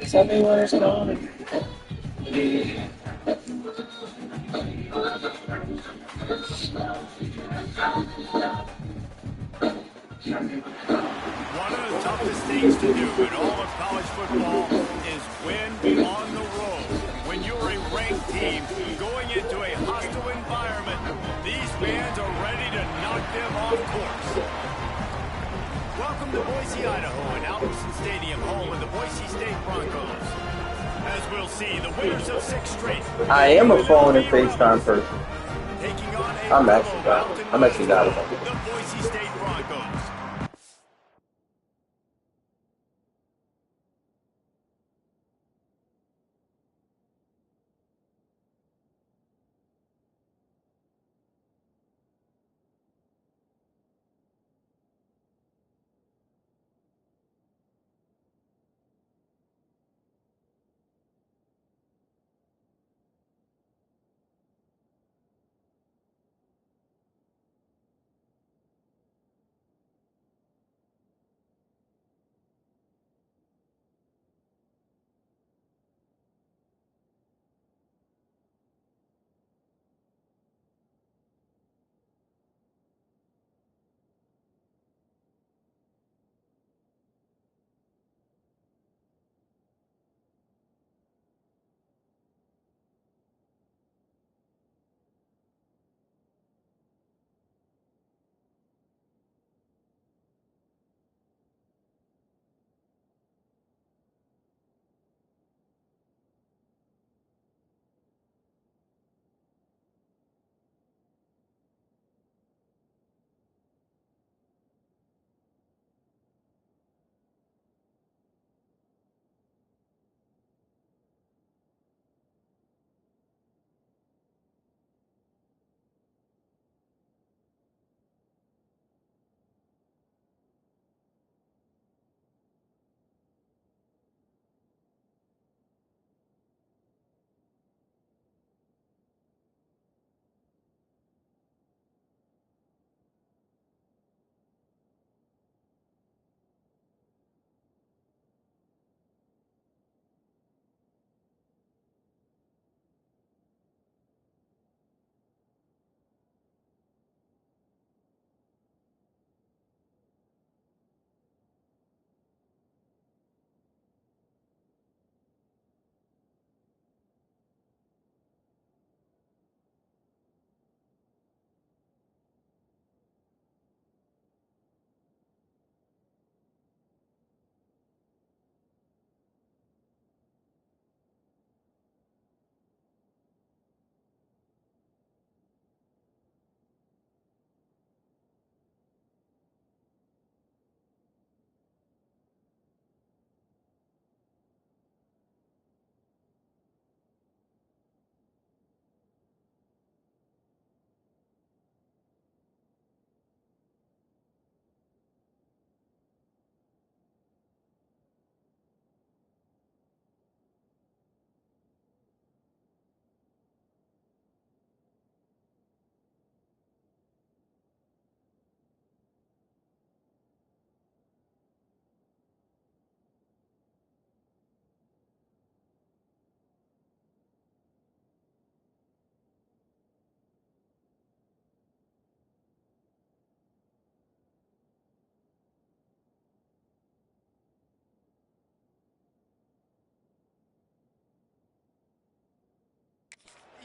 Tell me where it's going. One of the toughest things to do in all of college football is win on the road. When you're a ranked team going into a hostile environment, these fans are ready to knock them off course. Welcome to Boise, Idaho, and Albertson Stadium, home of the Boise State Broncos. As we'll see, the winners of 6 straight. I am a phone and FaceTime person. Taking on a I'm actually not about it. the Boise State Broncos.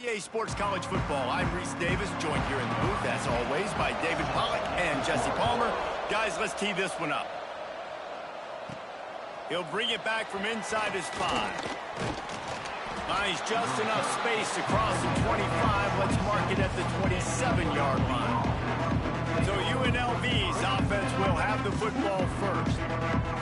EA Sports College Football. I'm Reese Davis, joined here in the booth, as always, by David Pollack and Jesse Palmer. Guys, let's tee this one up. He'll bring it back from inside his 5. Finds just enough space to cross the 25. Let's mark it at the 27-yard line. So UNLV's offense will have the football first.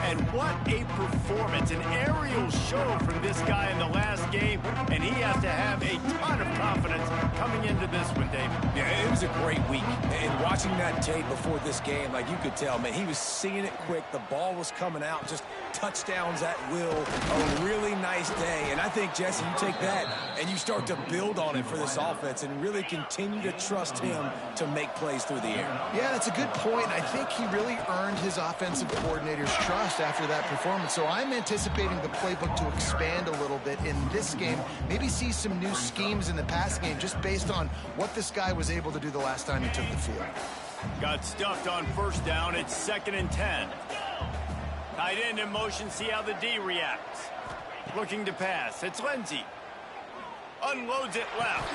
And what a performance, an aerial show from this guy in the last game, and he has to have a ton of confidence coming into this one, David. Yeah, it was a great week. And watching that tape before this game, like you could tell, man, he was seeing it quick. The ball was coming out, just touchdowns at will. A really nice day. And I think, Jesse, you take that and you start to build on it for this offense and really continue to trust him to make plays through the air. Yeah, that's a good point. I think he really earned his offensive coordinator's trust after that performance. So I'm anticipating the playbook to expand a little bit in this game. Maybe see some new schemes in the passing game just based on what this guy was able to do the last time he took the field. Got stuffed on first down. It's 2nd and 10. Tight end in motion. See how the D reacts. Looking to pass. It's Lindsey. Unloads it left.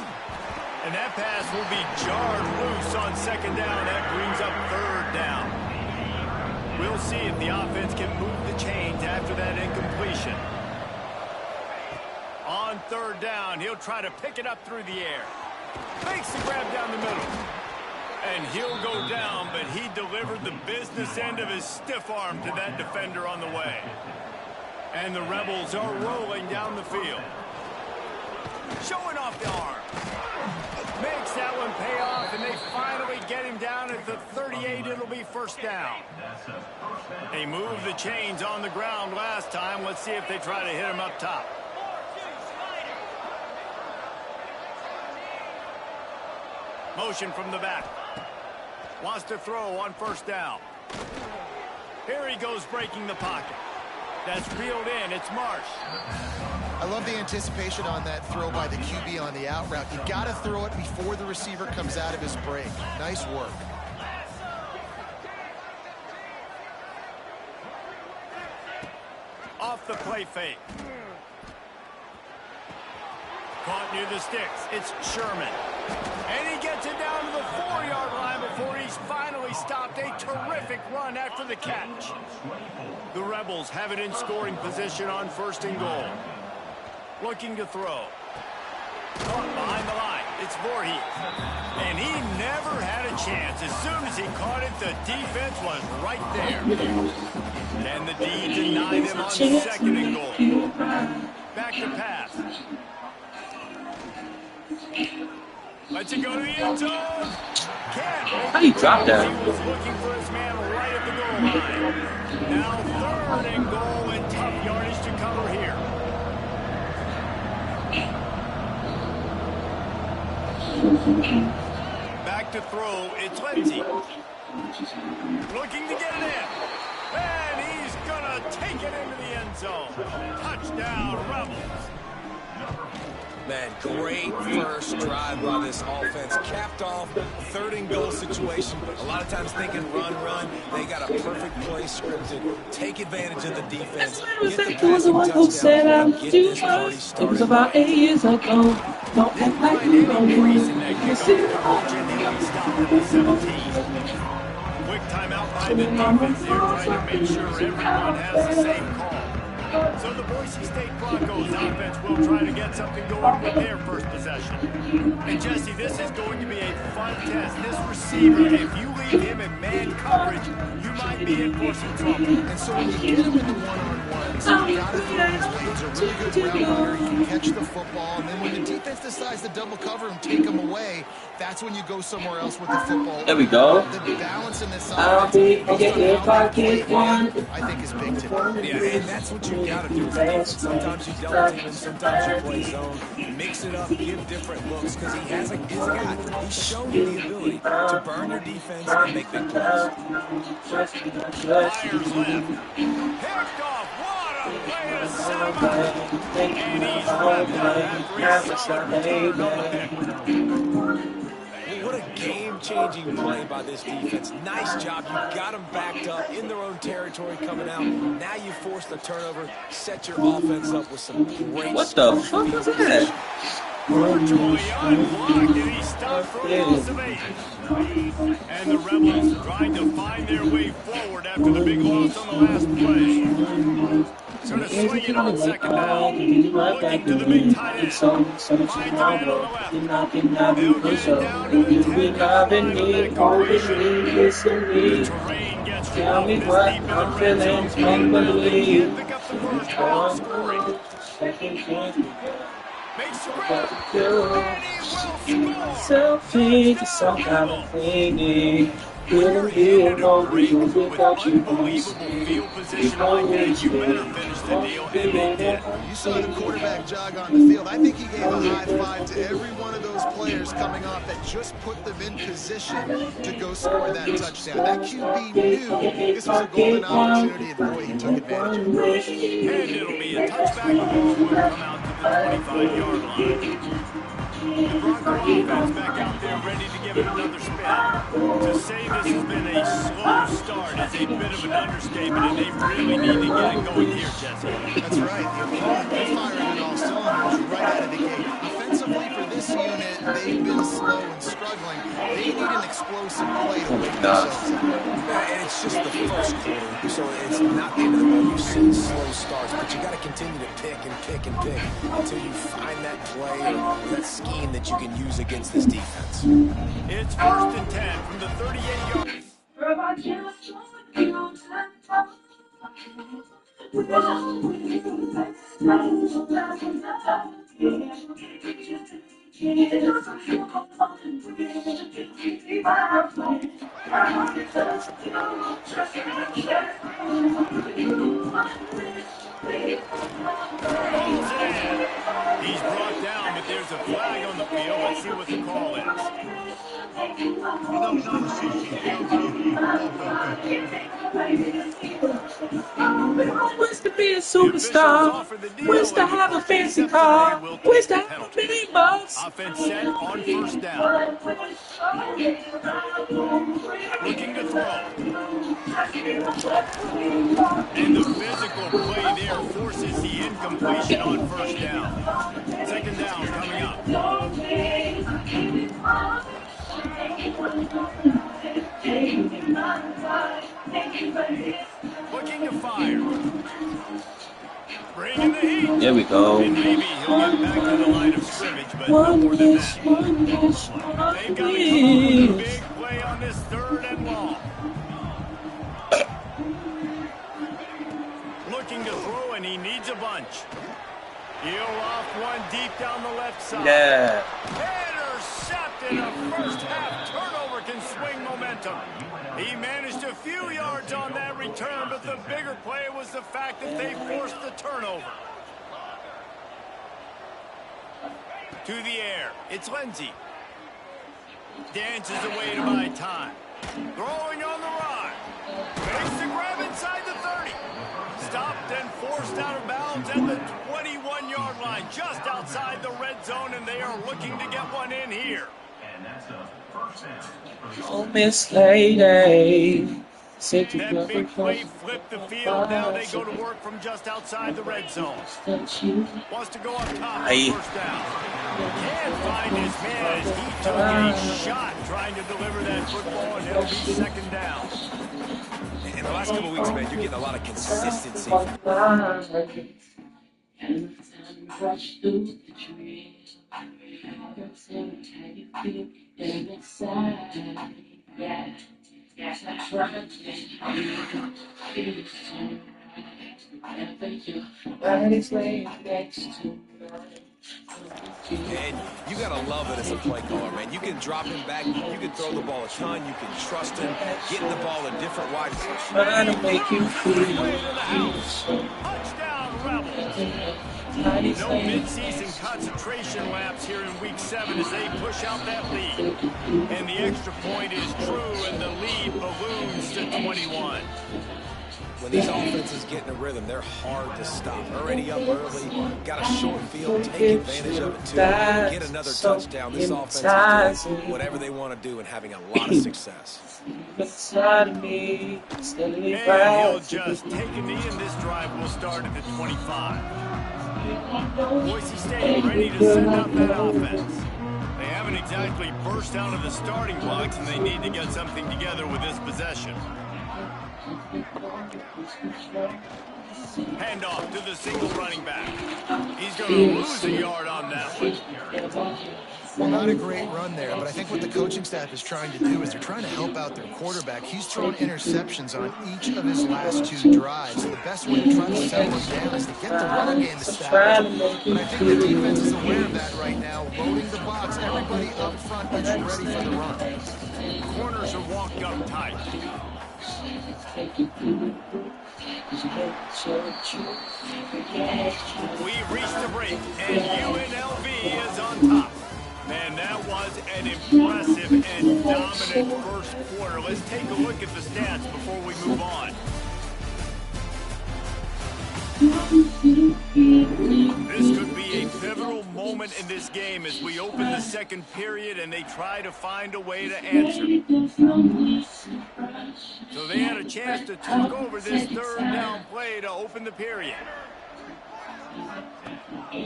And that pass will be jarred loose on 2nd down. That brings up 3rd down. We'll see if the offense can move the chains after that incompletion. On 3rd down, he'll try to pick it up through the air. Makes the grab down the middle. And he'll go down, but he delivered the business end of his stiff arm to that defender on the way. And the Rebels are rolling down the field. Showing off the arm. Makes that one pay off, and they finally get him down at the 38. It'll be 1st down. They moved the chains on the ground last time. Let's see if they try to hit him up top. Motion from the back. Wants to throw on 1st down. Here he goes breaking the pocket. That's reeled in. It's Marsh. I love the anticipation on that throw by the QB on the out route. You got to throw it before the receiver comes out of his break. Nice work. Off the play fake. Caught near the sticks. It's Sherman. And he gets it down to the 4-yard line before he's finally stopped. A terrific run after the catch. The Rebels have it in scoring position on 1st and goal. Looking to throw. Caught behind the line. It's Voorhees. And he never had a chance. As soon as he caught it, the defense was right there. And the D denied him on 2nd and goal. Back to pass. Lets it go to the end zone. How do you drop that? He was looking for his man right at the goal line. Now 3rd and goal and tough yardage to cover here. Back to throw. It's Lindsey. Looking to get it in. And he's going to take it into the end zone. Touchdown, Rebels. Man, great first drive by this offense. Capped off 3rd and goal situation. A lot of times thinking run. They got a perfect play scripted. Take advantage of the defense. It was the one who said I would do first. It was about 8 years ago. Don't act like you don't know. Quick timeout by the defense here, trying to make sure everyone has the same call. So the Boise State Broncos offense will try to get something going with their first possession. And Jesse, this is going to be a fun test. This receiver, if you leave him in man coverage, you might be in for some trouble. And so when you get him into one-on-ones, you got to throw his way. He's a really good route runner. He can catch the football. And then when the defense decides to double cover and take him away, that's when you go somewhere else with the football. There we go. The balance in this I'll be if I get one. I think is big today. Yeah, and that's what you got to do. Sometimes you double team and sometimes you play zone. Mix it up, give different looks, because he's a guy. He's shown you the ability to burn your defense and make big plays. Fires left. Picked off. What a play to set him up. And he's wrapped up after a solid turnover. What a game-changing play by this defense. Nice job. You got them backed up in their own territory coming out. Now you force the turnover, set your offense up with some great... What the fuck was that? virtually unblocked, and he stopped for a loss of 8. And the Rebels trying to find their way forward after the big loss on the last play. Going to swing it on second down. Looking to the big tight end. Finds a man on the left. They'll get it down to the 10-yard line on that completion. The terrain gets rough this deep in the red zone. They can't pick up the first without scoring. Makes the grab, and he will score. Touchdown, When you're in a break with unbelievable field position like that, you better finish the deal, and they did. You saw the quarterback jog on the field. I think he gave a high five to every one of those players coming off that just put them in position to go score that touchdown. That QB knew this was a golden opportunity, and boy, he took advantage of it. And it'll be a touchback. The ball will come out to the 25-yard line. The Bronco offense back out there ready to give it another spin. To say this has been a slow start is a bit of an understatement, and they really need to get it going here, Jesse. That's right. They're firing on all cylinders right out of the gate. Offensively for this unit, they've been slow and struggling. They need an explosive play to wake themselves up. And it's just the first quarter, so it's not the end of the road. You've seen slow starts, but you got to continue to pick and pick and pick until you find that play or that scheme that you can use against this defense. It's 1st and 10 from the 38-yard. He's brought down, but there's a flag on the field. Let's see what the call is. Wants to be a superstar. Wants to have a fancy car. Wants to have a mini bus. Offense set on 1st down. Looking to throw. And the physical play there forces the incompletion on 1st down. 2nd down coming up. Looking to fire. Bringing the heat. There we go. And maybe he'll get back to the line of scrimmage, but no more than that. They've got to come up with a big play on this 3rd and long. Looking to throw, and he needs a bunch. He'll off one deep down the left side. Yeah. Intercepted. A first-half turnover can swing momentum. He managed a few yards on that return, but the bigger play was the fact that they forced the turnover. To the air. It's Lindsey. Dances away to buy time. Throwing on the run. Makes the grab inside the 30. Stopped and forced out of bounds at the 21-yard line, just outside the red zone, and they are looking to get one in here. Oh, Miss Lady. That big play flipped the field. Now they go to work from just outside the red zone. Wants to go up top on 1st down. Can't find his man as he took a shot trying to deliver that football, and it'll be 2nd down. In the last couple of weeks, man, you're getting a lot of consistency. And you got to love it as a play caller, man. You can drop him back. You can throw the ball a ton. You can trust him. Getting the ball in different wide receivers. Trying to make you feel. Touchdown, Rebels. No mid-season concentration laps here in Week 7 as they push out that lead. And the extra point is true, and the lead balloons to 21. When these offenses get in a rhythm, they're hard to stop. Already up early, got a short field, take advantage of it too. Get another touchdown. This offense is doing whatever they want to do and having a lot of success. And he'll just take a knee, and this drive will start at the 25. Boise State ready to send out that offense. They haven't exactly burst out of the starting blocks, and they need to get something together with this possession. Handoff to the single running back. He's going to lose a yard on that one. Well, not a great run there, but I think what the coaching staff is trying to do is they're trying to help out their quarterback. He's thrown interceptions on each of his last 2 drives. So the best way to try to settle him down is to get the run game established. But I think the defense is aware of that right now, loading the box. Everybody up front is ready for the run. Corners are walked up tight. We've reached the break, and UNLV is on top. Man, that was an impressive and dominant first quarter. Let's take a look at the stats before we move on. This could be a pivotal moment in this game as we open the second period and they try to find a way to answer. So they had a chance to talk over this third down play to open the period.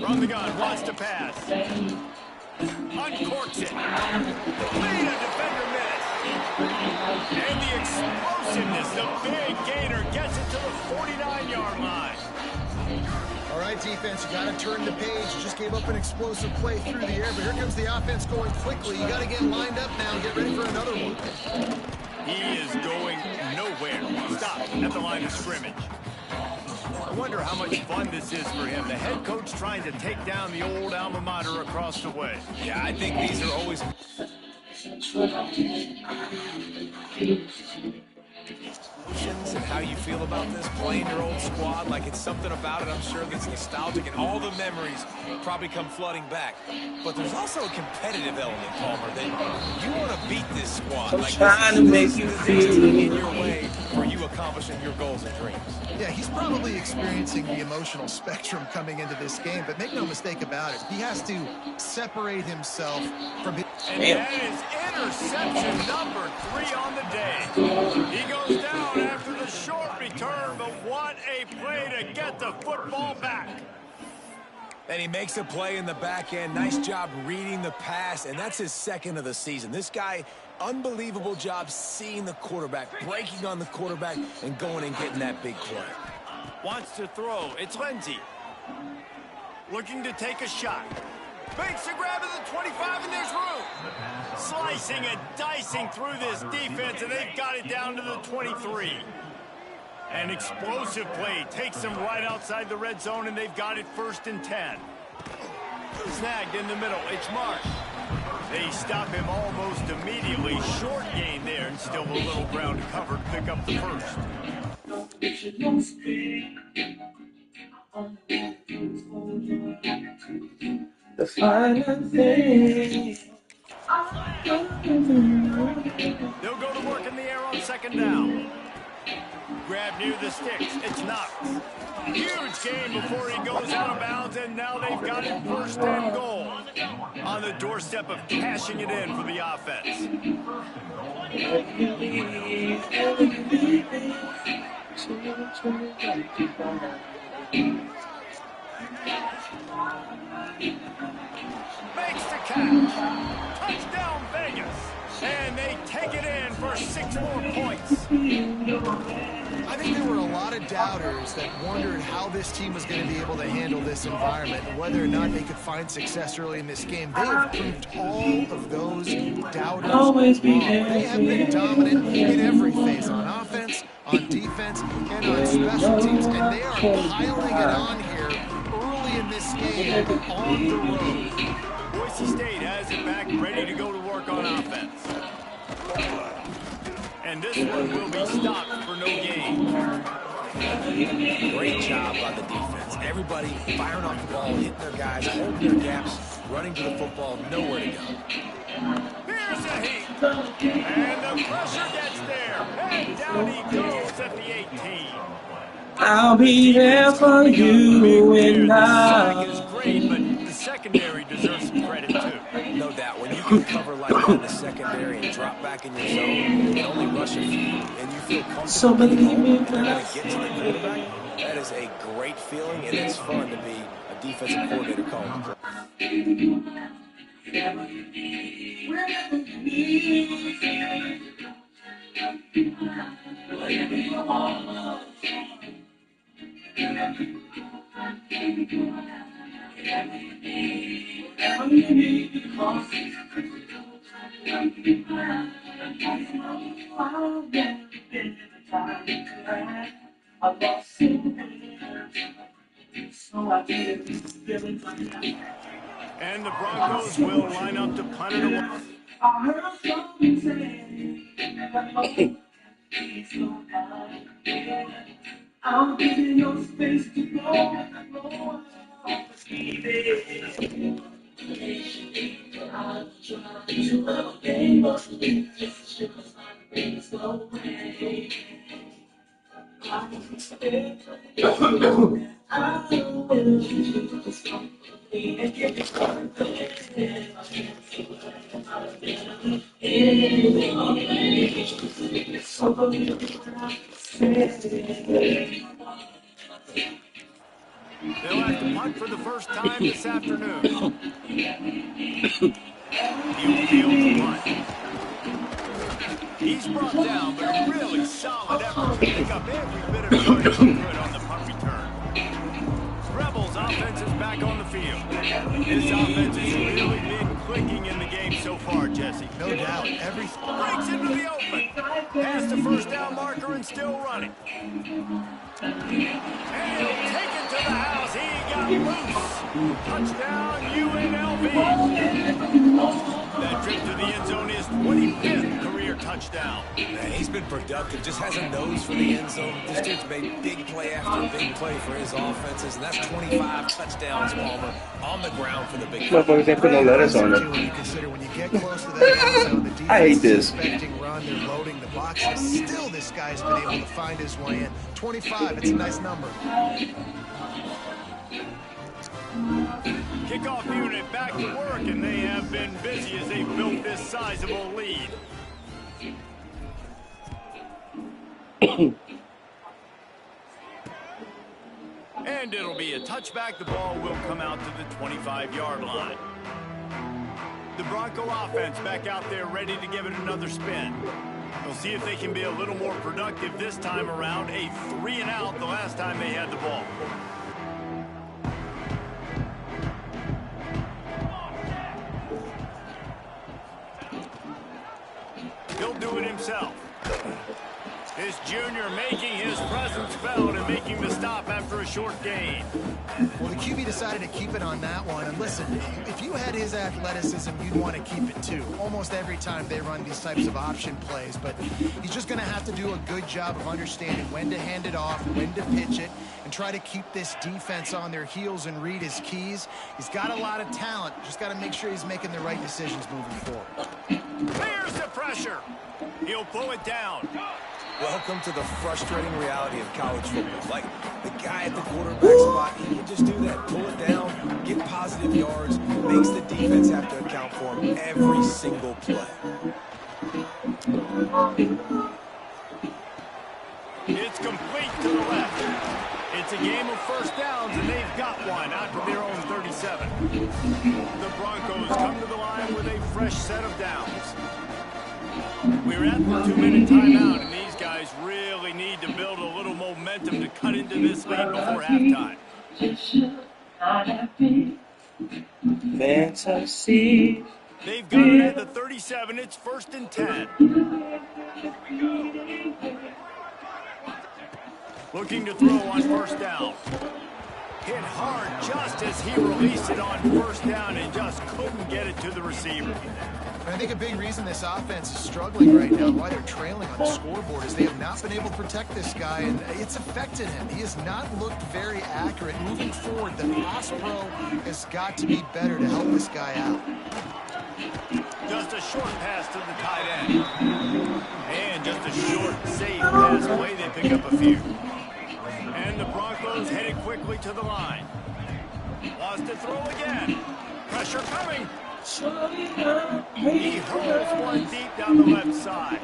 From the gun, wants to pass. Uncorks it. Made a defender miss. And the explosiveness, the big gainer gets it to the 49-yard line. All right, defense, you got to turn the page. You just gave up an explosive play through the air, but here comes the offense going quickly. You got to get lined up now and get ready for another one. He is going nowhere. Stop at the line of scrimmage. I wonder how much fun this is for him. The head coach trying to take down the old alma mater across the way. Yeah, I think these are always... and how you feel about this, playing your old squad, like it's something about it, I'm sure, that's nostalgic, and all the memories probably come flooding back. But there's also a competitive element, Palmer, that you want to beat this squad. I'm like trying to make you feel in your way for you accomplishing your goals and dreams. Yeah, he's probably experiencing the emotional spectrum coming into this game, but make no mistake about it, he has to separate himself from his... And that is interception number 3 on the day. He goes down after the short return, but what a play to get the football back. And he makes a play in the back end. Nice job reading the pass, and that's his second of the season. This guy, unbelievable job seeing the quarterback, breaking on the quarterback, and going and getting that big play. Wants to throw. It's Lindsey. Looking to take a shot. Makes a grab at the 25, and there's room. Slicing and dicing through this defense, and they've got it down to the 23. An explosive play takes them right outside the red zone, and they've got it 1st and 10. Snagged in the middle. It's Marsh. They stop him almost immediately. Short gain there, and still a little ground to cover to pick up the first. The final thing. They'll go to work in the air on 2nd down. Grab near the sticks. It's Knox. Huge gain before he goes out of bounds, and now they've got it 1st and goal. On the doorstep of cashing it in for the offense. Makes the catch. Touchdown Vegas. And they take it in for 6 more points. I think there were a lot of doubters that wondered how this team was going to be able to handle this environment and whether or not they could find success early in this game. They have proved all of those doubters Always be wrong. They have been dominant in every phase, on offense, on defense, and on special teams, and they are piling it on here early in this game on the road. Boise State has it back, ready to go to work on offense. And this one will be stopped for no gain. Great job by the defense. Everybody firing off the ball, hitting their guys, holding their gaps, running to the football, nowhere to go. Here's a heat. And the pressure gets there. And down he goes at the 18. I'll be there for you and The I. sack is great, but the secondary deserves some credit too. No doubt. When you can cover like that in the secondary and drop back in your zone and only rush a few, and you feel comfortable, So believe me, they're going to get to the quarterback, That is a great feeling, and it's fun to be a defensive coordinator calling the And the Broncos will line up to punt it away. I'm giving you space to go. They'll have to punt for the first time this afternoon. He'll field the punt. He's brought down, but a really solid effort to pick up every bit of yardage he could on the punt return. Rebels offense is back on the field. This offense has really been clicking in the game so far, Jesse. No doubt. Breaks into the open. Past the first down marker and still running. And he'll take it to the house. He got loose. Touchdown, UNLV. That trip to the end zone is 25th career touchdown. Man, he's been productive, just has a nose for the end zone. This dude's made big play after big play for his offenses, and that's 25 touchdowns, Palmer, on the ground for the big play. Motherfuckers ain't put no letters on it. When you consider when you get close to that end zone, the defense I hate this. is expecting run, they're loading the boxes. Still, this guy's been able to find his way in. 25, it's a nice number. Kickoff unit back to work, and they have been busy as they built this sizable lead. And it'll be a touchback. The ball will come out to the 25-yard line. The Bronco offense back out there ready to give it another spin. We'll see if they can be a little more productive this time around. A 3-and-out the last time they had the ball. He'll do it himself. This junior making his presence felt and making the stop after a short gain. Well, the QB decided to keep it on that one. And listen, if you had his athleticism, you'd want to keep it too. Almost every time they run these types of option plays. But he's just going to have to do a good job of understanding when to hand it off, when to pitch it, and try to keep this defense on their heels and read his keys. He's got a lot of talent. Just got to make sure he's making the right decisions moving forward. There's the pressure. He'll pull it down. Welcome to the frustrating reality of college football. Like, the guy at the quarterback spot, he can just do that. Pull it down, get positive yards, makes the defense have to account for him every single play. It's complete to the left. It's a game of first downs, and they've got one out to their own 37. The Broncos come to the line with a fresh set of downs. We're at the 2-minute timeout, and these guys really need to build a little momentum to cut into this lead before halftime. Fantasy. They've got it at the 37. It's 1st and 10. Looking to throw on first down. Hit hard just as he released it on first down and just couldn't get it to the receiver. I think a big reason this offense is struggling right now, why they're trailing on the scoreboard, is they have not been able to protect this guy, and it's affected him. He has not looked very accurate. Moving forward, the pass pro has got to be better to help this guy out. Just a short pass to the tight end. And just a short, safe pass away. They pick up a few. And the Broncos headed quickly to the line. Wants to throw again. Pressure coming. He hurls one deep down the left side.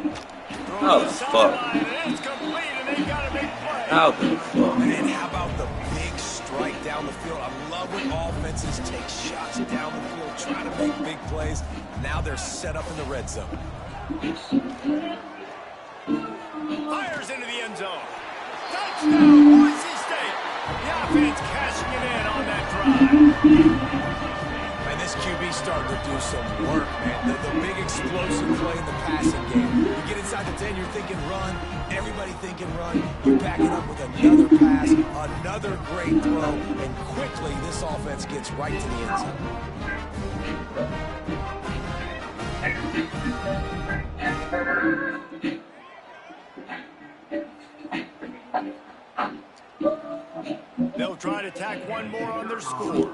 How the fuck? And it's complete, and they've got a big play. How the fuck? Man, And how about the big strike down the field? I love when offenses take shots down the field, trying to make big plays. Now they're set up in the red zone. Fires into the end zone. Touchdown, Boise State. The offense cashing it in on that drive. And this QB starting to do some work, man. The big explosive play in the passing game. You get inside the 10, you're thinking run. Everybody thinking run. You back it up with another pass, another great throw, and quickly this offense gets right to the end zone. They'll try to tack one more on their score.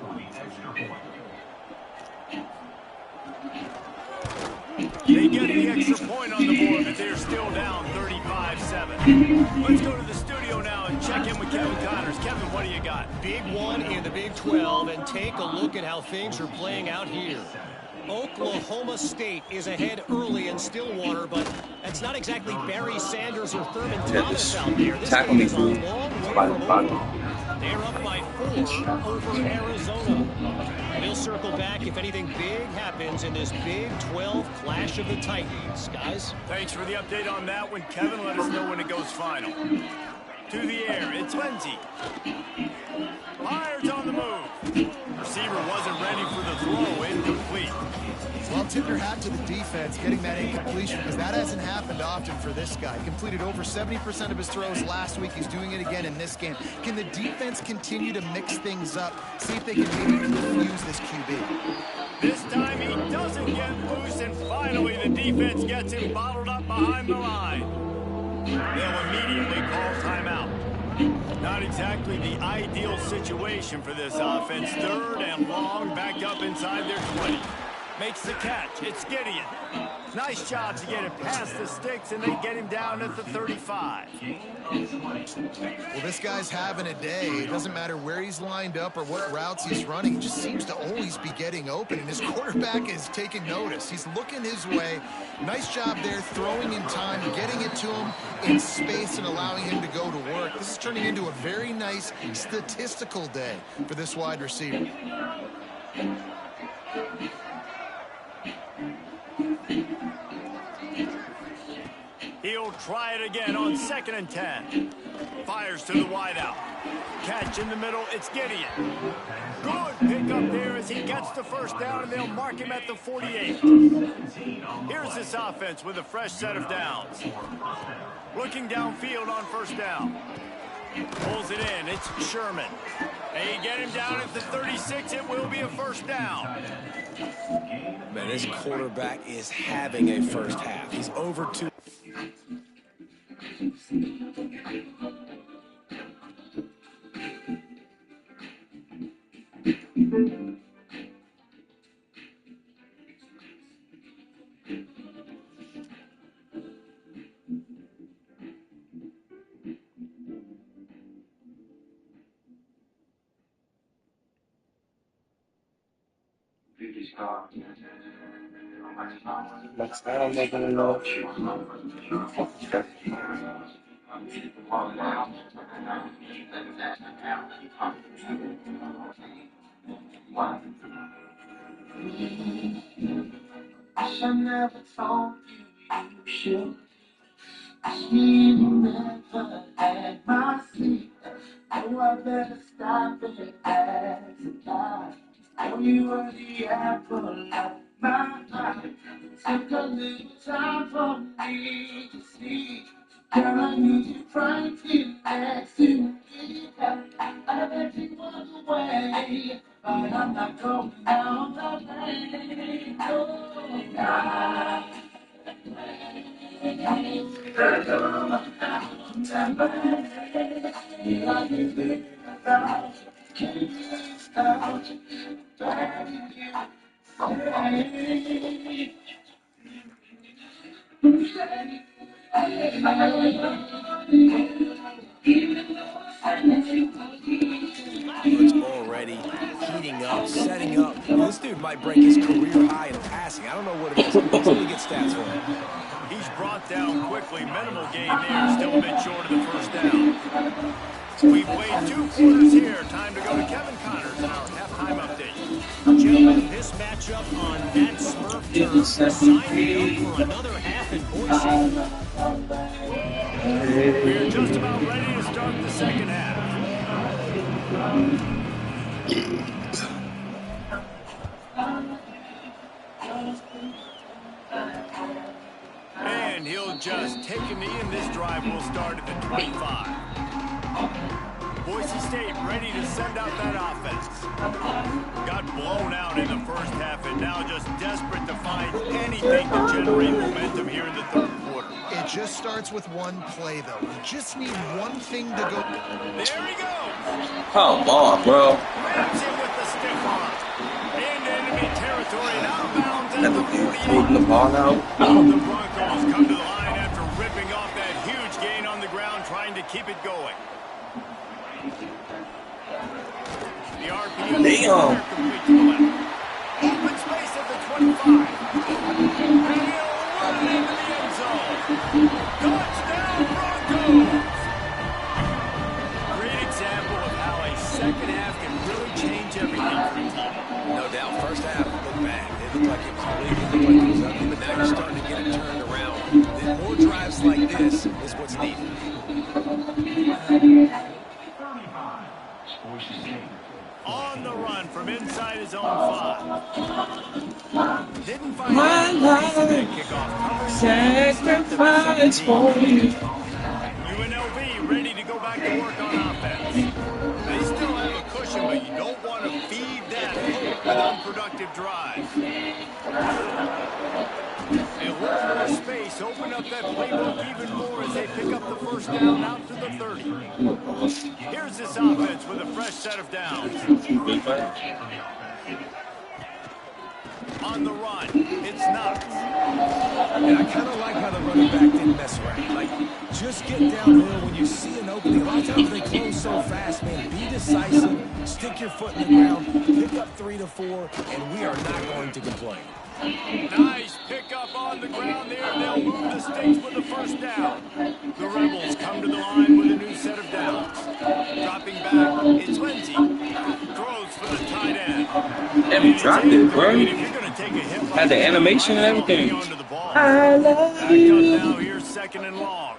They get the extra point on the board, but they're still down 35-7. Let's go to the studio now and check in with Kevin Connors. Kevin, what do you got? Big one in the Big 12, and take a look at how things are playing out here. Oklahoma State is ahead early in Stillwater, but that's not exactly Barry Sanders or Thurman Thomas out there. This tackle game me, is a dude. long way By from the bottom. over. They're up by 4 over Arizona. We'll circle back if anything big happens in this Big 12 clash of the Titans. Guys? Thanks for the update on that one, Kevin. Let us know when it goes final. To the air, it's Lindsey. Fires on the move. Receiver wasn't ready for the throw, incomplete. Well, tip your hat to the defense getting that incompletion, because that hasn't happened often for this guy. Completed over 70% of his throws last week. He's doing it again in this game. Can the defense continue to mix things up? See if they can maybe confuse this QB. This time he doesn't get loose, and finally the defense gets him bottled up behind the line. They'll immediately call timeout. Not exactly the ideal situation for this offense. 3rd and long, back up inside their 20. Makes the catch. It's Gideon. Nice job to get it past the sticks, and they get him down at the 35. Well, this guy's having a day. It doesn't matter where he's lined up or what routes he's running. He just seems to always be getting open, and his quarterback is taking notice. He's looking his way. Nice job there, throwing in time, getting it to him in space, and allowing him to go to work. This is turning into a very nice statistical day for this wide receiver. He'll try it again on 2nd and 10. Fires to the wideout. Catch in the middle, it's Gideon. Good pick up there as he gets the first down, and they'll mark him at the 48. Here's this offense with a fresh set of downs. Looking downfield on 1st down. Pulls it in, it's Sherman. They get him down at the 36, it will be a 1st down. Man, this quarterback is having a first half. He's over 2. That's all I'm gonna know. I should never told you you should. She never had my seat. Oh, I better stop it as a guy. Oh, you were the apple of my eye. Took a little time for me to see. Girl, I need you right here next to me. I bet you walk away, but I'm not going down the lane. Oh, God. It's already heating up, setting up. This dude might break his career high in passing. I don't know what it is. Let's really get stats for him. He's brought down quickly. Minimal gain there, still a bit short of the first down. We played 2 quarters here. Time to go to Kevin Connors in our halftime update. Gentlemen, this matchup on that Smurf turf signing up for another half in Boise. We're just about ready to start the second half. And he'll just take a knee, and this drive will start at the 25. Boise State ready to send out that offense. Got blown out in the first half and now just desperate to find anything to generate momentum here in the third quarter. It just starts with one play, though. You just need one thing to go. There he goes. Come on, bro. Grabs him with the stiff arm. Into enemy territory and out of bounds at Never the been 48. holding the ball out. The Broncos come to the line after ripping off that huge gain on the ground, trying to keep it going. The RPO complete to the left. Open space at the 25. And he'll run it into the end zone. Touchdown, Broncos! Great example of how a second half can really change everything for a team. No doubt. First half looked bad. It looked like it was bleeding. It looked like it was ugly. But now you're starting to get it turned around. Then more drives like this is what's needed. On the run from inside his own 5. Didn't find My life kickoff. sacrifice for you. UNLV ready to go back to work on offense. They still have a cushion, but you don't want to feed that hope with unproductive drives. And look for space, open up that playbook even more as they pick up the first down out to the 30. Here's this offense with a fresh set of downs. On the run, it's Knox. And I kind of like how the running back didn't mess around. Like, just get downhill when you see an opening. A lot of times they close so fast, man. Be decisive, stick your foot in the ground, pick up 3 to 4, and we are not going to complain. Nice pickup on the ground there. They'll move the sticks with the first down. The Rebels come to the line with a new set of downs. Dropping back, it's Lindsey. Throws for the tight end. And we dropped it, bro. If you're going to take a hit like Had the that, animation and everything. onto the ball. I love Back you. up now, here's second and long.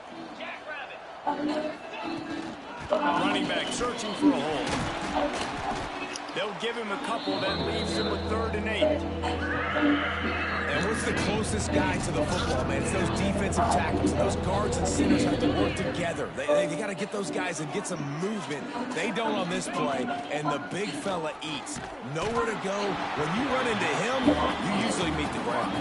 Running back searching for a hole. They'll give him a couple, that leaves him with 3rd and 8. And what's the closest guy to the football, man? It's those defensive tackles. And those guards and centers have to work together. They got to get those guys and get some movement. They don't on this play, and the big fella eats. Nowhere to go. When you run into him, you usually meet the ground.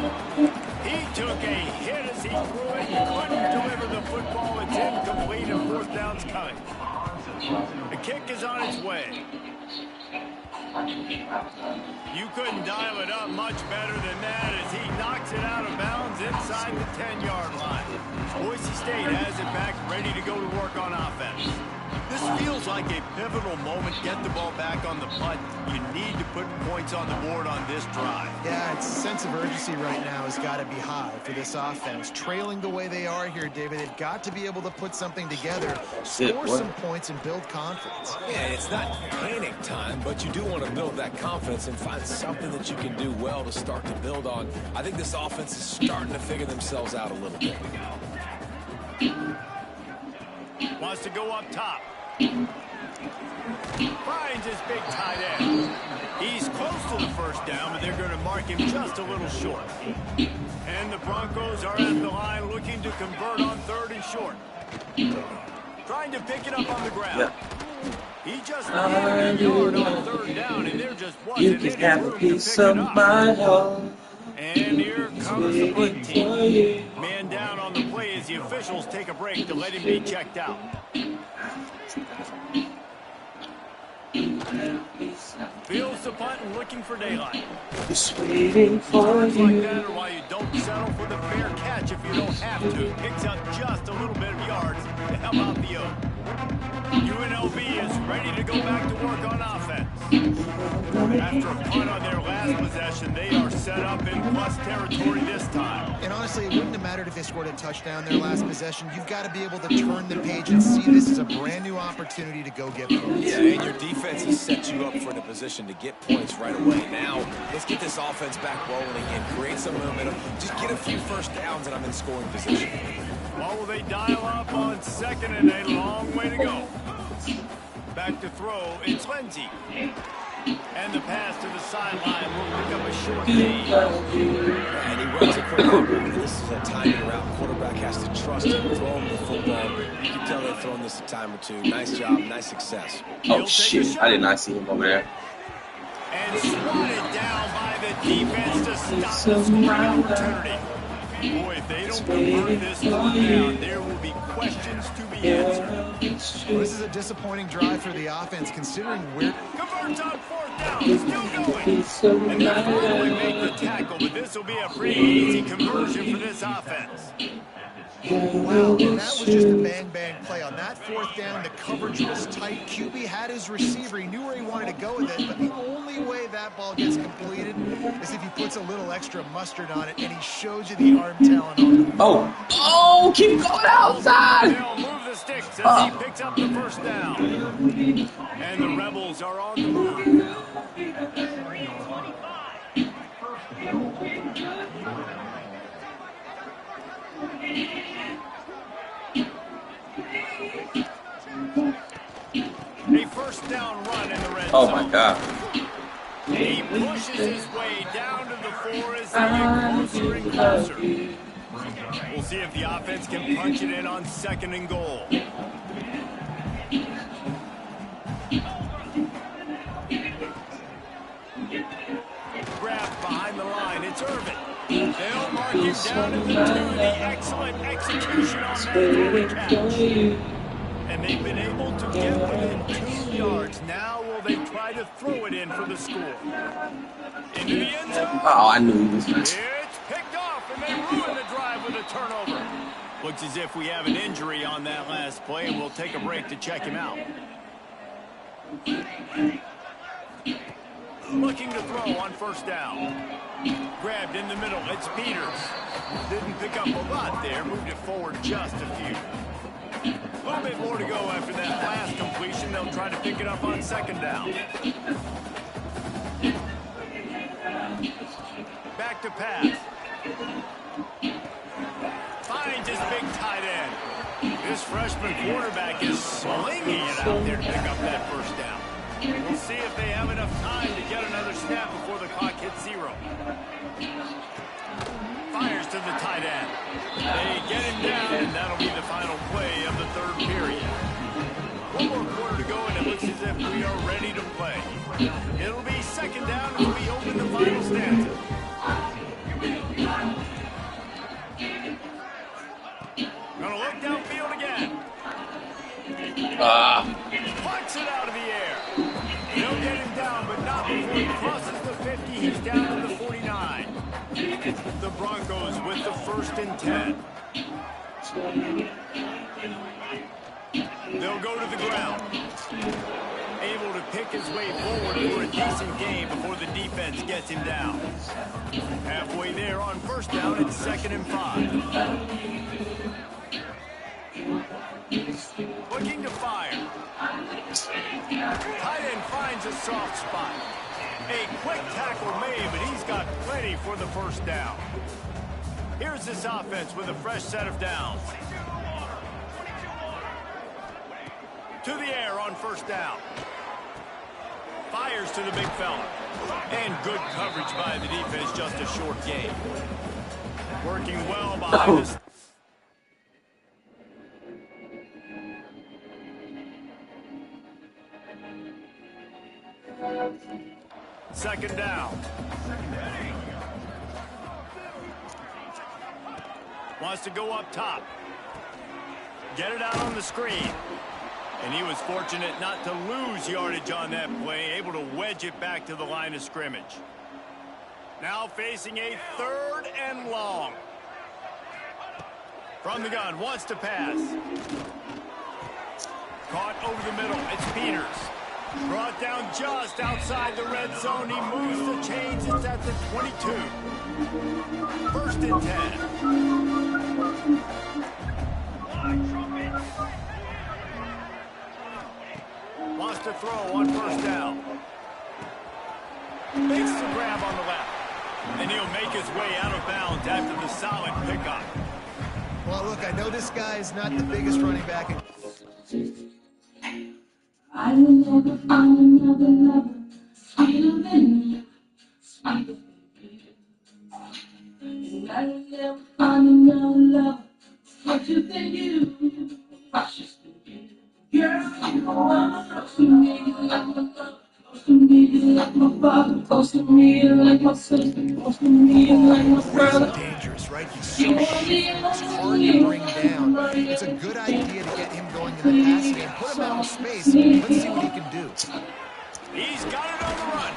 He took a hit as he threw it. Couldn't deliver the football. It's incomplete, and 4th down's coming. The kick is on its way. You couldn't dial it up much better than that as he knocks it out of bounds inside the 10-yard line. Boise State has it back, ready to go to work on offense. This feels like a pivotal moment. Get the ball back on the punt. You need to put points on the board on this drive. Yeah, its sense of urgency right now has got to be high for this offense. Trailing the way they are here, David, they've got to be able to put something together, score some points, and build confidence. Yeah, it's not panic time, but you do want to build that confidence and find something that you can do well to start to build on. I think this offense is starting to figure themselves out a little bit. Wants to go up top. Finds his big tight end. He's close to the first down, but they're going to mark him just a little short. And the Broncos are at the line looking to convert on 3rd and short. Trying to pick it up on the ground. Yeah. He just needed a yard on 3rd down, and there just wasn't You any can have a room to piece pick of it up. my heart. And here comes the punt team. Man down on the play as the officials take a break to let him be checked out. Feels the punt and looking for daylight. Just waiting for Turns like you. that are why you don't settle for the fair catch if you don't have to. Picks up just a little bit of yards to help out the Oak. UNLV is ready to go back to work on offense. After a punt on their last possession, they are set up in plus territory this time. And honestly, it wouldn't have mattered if they scored a touchdown their last possession. You've got to be able to turn the page and see this as a brand new opportunity to go get points. Yeah, and your defense has set you up for the position to get points right away. Now, let's get this offense back rolling again, create some momentum, just get a few first downs, and I'm in scoring position. Well, will they dial up on second and a long way to go? Back to throw, it's Lindsey. And the pass to the sideline will pick up a short gain. And he runs it quickly. This is a timing route. Quarterback has to trust him, throw him the football. You can tell they've thrown this a time or two. Nice job, nice success. Oh shit, I did not see him over there. And swatted down by the defense to stop the scoring opportunity. Boy, if they don't convert this one down, there will be questions to be answered. Well, this is a disappointing drive for the offense, considering where... Converts on fourth down, still going. And they'll probably make the tackle, but this will be a pretty easy conversion for this offense. Wow, and that was just a bang-bang play. On that fourth down, the coverage was tight. QB had his receiver. He knew where he wanted to go with it, but the only way that ball gets completed is if he puts a little extra mustard on it, and he shows you the arm talent on it. Oh, keep going outside! They'll move the sticks as he picks up the first down. And the Rebels are on the move. A first down run in the red zone. Oh my god. He pushes his way down to the 4 as they get closer and closer. We'll see if the offense can punch it in on second and goal. Grabbed behind the line, it's Irvin. They'll mark him down at the 2. The excellent execution on that throwing catch. And they've been able to get within 2 yards. Now will they try to throw it in for the score? Into the end zone. Oh, I knew he was It's picked off, and they ruin the drive with a turnover. Looks as if we have an injury on that last play, and we'll take a break to check him out. Looking to throw on first down. Grabbed in the middle, it's Peters. Didn't pick up a lot there, moved it forward just a few. A little bit more to go after that last completion. They'll try to pick it up on second down. Back to pass. Finds his big tight end. This freshman quarterback is slinging it out there to pick up that first down. We'll see if they have enough time to get another snap before the clock hits 0. Fires to the tight end. They get him down, and that'll be the final play of the third period. 1 more quarter to go, and it looks as if we are ready to play. It'll be second down as we open the final stanza. Gonna look downfield again. Punts it out of the air. They'll get him down, but not before he crosses the 50. He's down to the 49. The Broncos with the 1st and 10. They'll go to the ground. Able to pick his way forward for a decent gain before the defense gets him down. Halfway there on first down, it's 2nd and 5. Looking to fire. Tight end finds a soft spot. A quick tackle made, but he's got plenty for the first down. Here's this offense with a fresh set of downs. To the air on first down. Fires to the big fella. And good coverage by the defense, just a short gain. Working well behind us. Second down. Wants to go up top. Get it out on the screen. And he was fortunate not to lose yardage on that play, able to wedge it back to the line of scrimmage. Now facing a 3rd and long. From the gun, wants to pass. Caught over the middle, it's Peters. Brought down just outside the red zone. He moves the chains. It's at the 22. 1st and 10. Wants to throw on first down. Makes the grab on the left. And he'll make his way out of bounds after the solid pickup. Well, look, I know this guy is not the biggest running back. I will never find another lover sweeter than you, sweeter than you. And I will never find another lover fresher than you, precious than you. Girl, you are close to me like my brother, close to me like my father, close to me like my sister, close to me like my brother. Dangerous, right? He's so shifty. It's hard to bring down. It's a good idea to get him going in the passing game. Put him out in space. Let's see what he can do. He's got it on the run.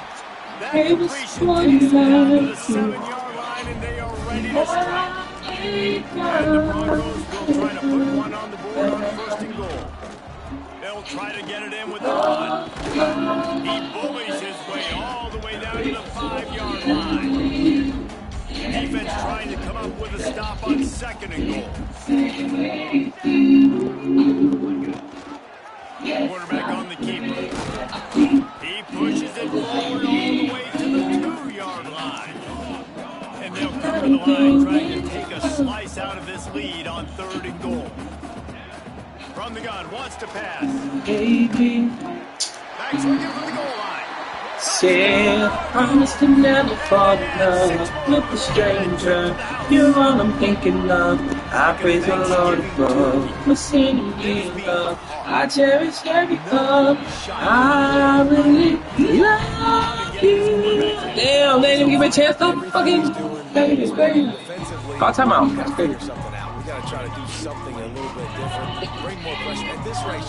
That completion takes them down to the 7-yard line, and they are ready to strike. And the Broncos will try to put one on the board on first and goal. They'll try to get it in with the run. He bullies his way all the way down to the 5-yard line. Defense trying to come up with a stop on second and goal. Quarterback on the keeper. He pushes it forward all the way to the 2-yard line. And they'll cover the line trying to take a slice out of this lead on third and goal. From the gun, wants to pass. Baby, Back swinging from the goal line. said, promise to never fall in love with a stranger. You're all I'm thinking of. I praise the Lord above for sending me love. I cherish every hug. I really love you. Damn, they didn't give me a chance to fucking call timeout. That's crazy. We got to try to do something a little bit different. Bring more pressure. At this rate,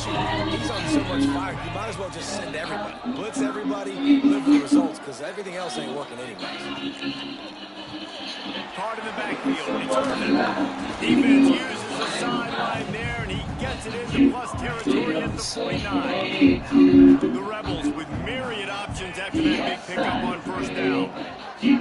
he's on so much fire, you might as well just send everybody. Blitz everybody, live with the results, because everything else ain't working anyways. Hard in the backfield. It's Irvin. Defense uses the sideline there, and he gets it into plus territory at the 49. The Rebels with myriad options after that big pickup on first down. They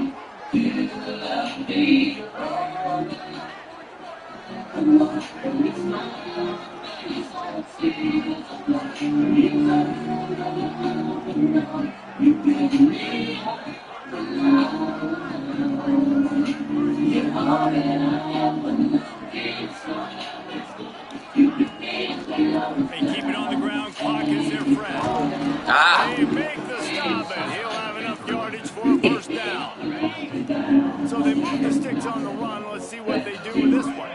keep it on the ground. Clock is their friend. They make the stop, and he'll have enough yardage for a first down. So they move the sticks on the run. Let's see what they do with this one.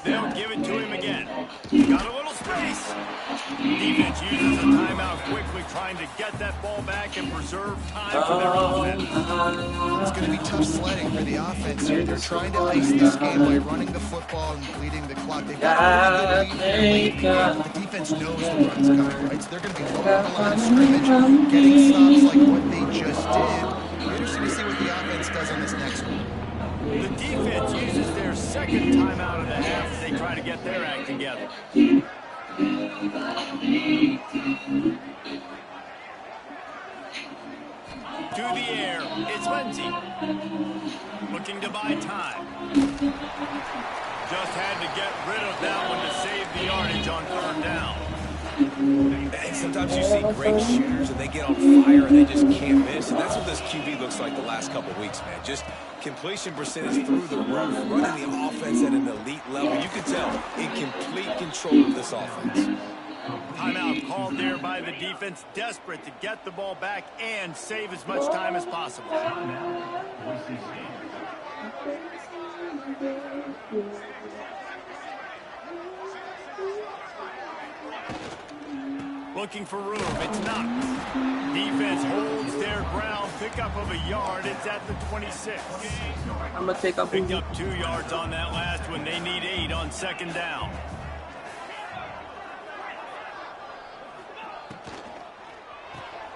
They'll give it to him again. Got a little space. Defense uses a timeout quickly, trying to get that ball back and preserve time for their offense. It's going to be tough sledding for the offense here. They're trying to ice this game by running the football and bleeding the clock. They've got a really good lead here late. The defense knows the run's coming, right? So they're going to be looking at the line of scrimmage, getting stops like what they just did. Interesting to see what the offense does on this next one. The defense uses their second timeout of the half as they try to get their act together. To the air, it's Lindsey. Looking to buy time. Just had to get rid of that one to save the yardage on third down. And sometimes you see great shooters and they get on fire and they just can't miss. And that's what this QB looks like the last couple weeks, man. Just completion percentage through the roof, running the offense at an elite level. You can tell in complete control of this offense. Timeout called there by the defense, desperate to get the ball back and save as much time as possible. Looking for room, it's Knox. Defense holds their ground, pickup of a yard, it's at the 26. I'm gonna take up. Picked up 2 yards on that last one, they need 8 on second down.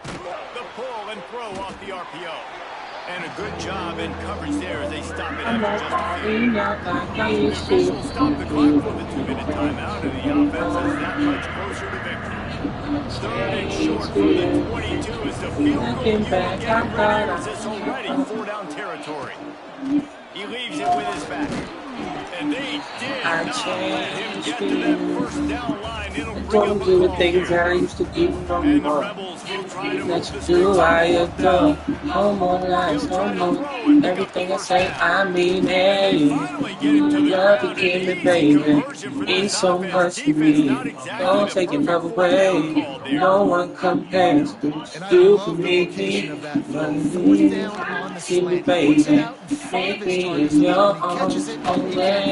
The pull and throw off the RPO. And a good job in coverage there as they stop it after just a few. The officials stop the clock for the 2-minute timeout, and the offense is that much closer to victory. Third and short from the 22 is the field goal unit getting ready, as it's already 4-down territory. He leaves it with his back. And they did not let him get to that first down line. It'll bring Don't up do the a things here. I used to do no And the more. Rebels will try to move Let's the do sticks I on fourth down. adore. No more lies, He'll no try to more. throw and pick up the Everything I first say, down. I mean And they it. finally get him to the Love ground. you, An give me, easy baby. conversion for Means this so offense. much to Defense me. not exactly Don't the take it perfect another fourth down way. call there. No one compares to And I stupid love the location of that throw. me. Fourth down on the Give me, slant. He puts it baby. out in front of Make his me target in so that your when he catches arms it, it can only. advance.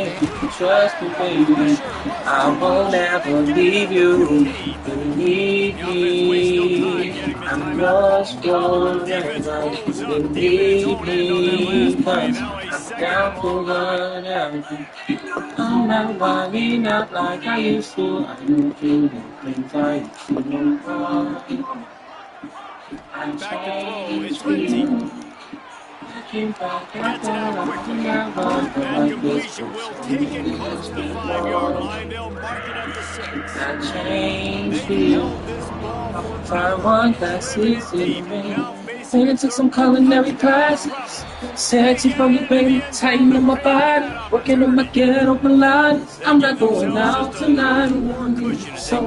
Trust me, baby. I will never leave you. Believe me. I'm yours forever. Believe me, 'cause I'm down for whatever. I'm not winding up like I used to. I don't do the things I used to do. I'm Back to throw. It's changed Lindsey. you. Gets it out quickly. That completion will take it close to the 5-yard line. They'll mark it at the 6. I changed They you. held this ball for I want that season. now facing Maybe took some culinary classes. Sexy from the baby, tighten up my body. Working on my ghetto Pilates. I'm not going out tonight. So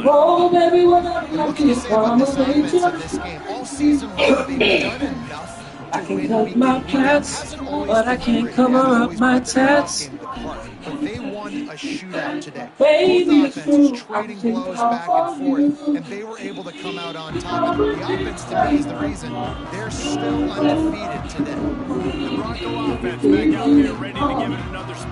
oh, baby, whatever And I what can you feel say about this from offense in a this game? All season long, they've done enough I to can win cut week my in, week out. It plats, hasn't always but I been can't pretty. They cover haven't up always my put their best tats. game to the part. But they won a shootout today. Both Baby, it's offenses true. I trading think blows I'll back and fall forth, you. and they were able to come out on top. And the offense, to me, is the reason they're still undefeated today. the Bronco offense back out there ready to give it another spin.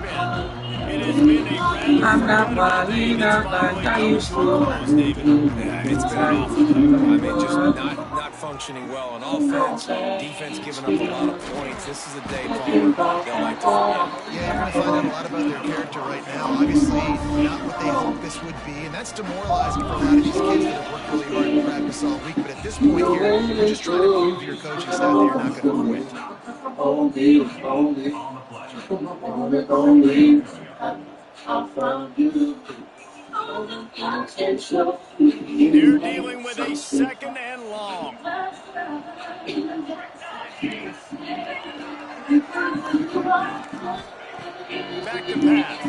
It has been a rather I'm not forgettable day wilding that's out like following I those used two calls, David. to. Yeah, it's been an awful day. I mean, just not functioning well on offense. Defense giving up a lot of points. This is a day, Palmer, they'll like to forget. Yeah, you're going to find out a lot about their character right now. Obviously, not what they hoped this would be, and that's demoralizing for a lot of these kids that have worked really hard in practice all week. But at this point here, you're just trying to prove to your coaching staff that you're not going to quit. They're dealing with a 2nd and long. Back to pass.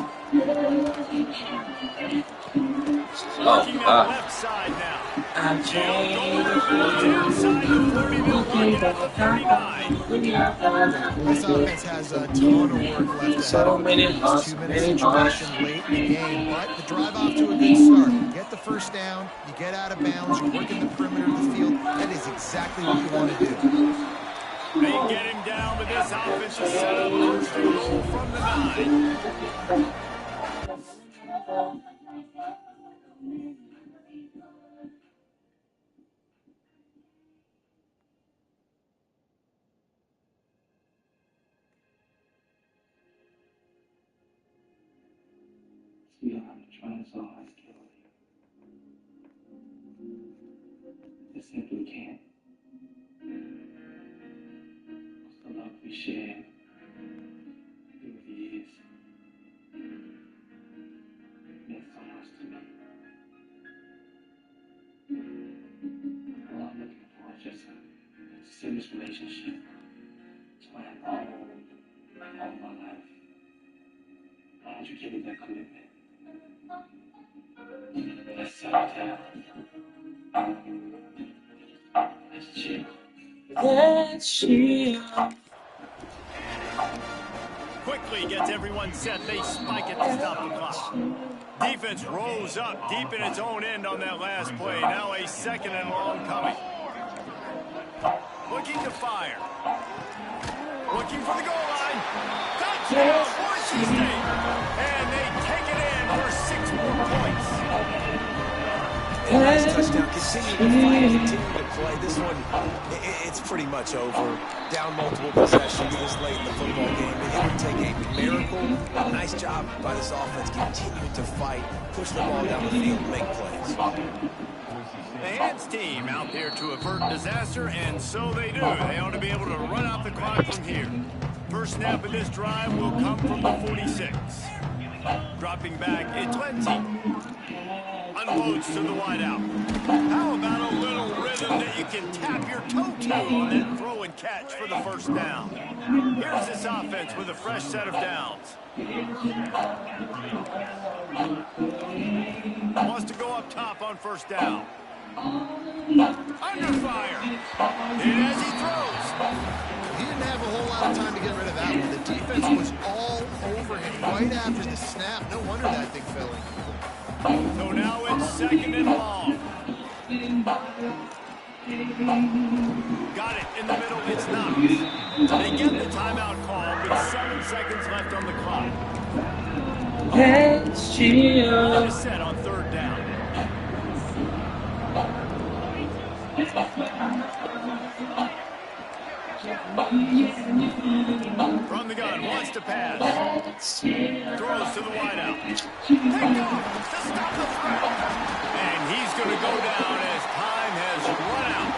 Working that left side now. He'll go towards inside the 30. They'll mark it at the 39. This offense has a ton of work left ahead of them in this 2-minute situation late in the game, but the drive off to a good start. You get the first down, you get out of bounds, you work in the perimeter of the field. That is exactly what you want to do. They get him down with this offense to set up 1st and goal from the 9. You don't have to try so hard to kill you. Just simply can't. The love we shared through the years meant so much to me. All I'm looking for is just a serious relationship. It's what I all my life. Why don't you give me that commitment? Let's settle down. Let's chill. Let's chill. Quickly gets everyone set. They spike it to stop the clock. Defense rose up deep in its own end on that last play. Now a 2nd and long coming. Looking to fire. Looking for the goal line. Touchdown, Boise State. And they take it in for 6 more points. Nice touchdown. Continue to fight, continue to play. This one, it's pretty much over. Down multiple possessions this late in the football game. It would take a miracle. Nice job by this offense continuing to fight, push the ball down the field, make plays. The hands team out there to avert disaster, and so they do. They ought to be able to run out the clock from here. First snap of this drive will come from the 46. Dropping back, it's Lindsey. unloads to the wideout. How about a little rhythm that you can tap your toe to on that throw and catch for the first down? Here's this offense with a fresh set of downs. Wants to go up top on first down. Under fire. And as he throws. He didn't have a whole lot of time to get rid of that one. The defense was all over him right after the snap. No wonder that thing fell in. So now it's second and long. Got it in the middle. It's not. They get the timeout call with 7 seconds left on the clock. Let's cheer. Set on third down. From the gun, wants to pass. Throws to the wideout. Picked off to stop the threat. And he's going to go down as time has run out.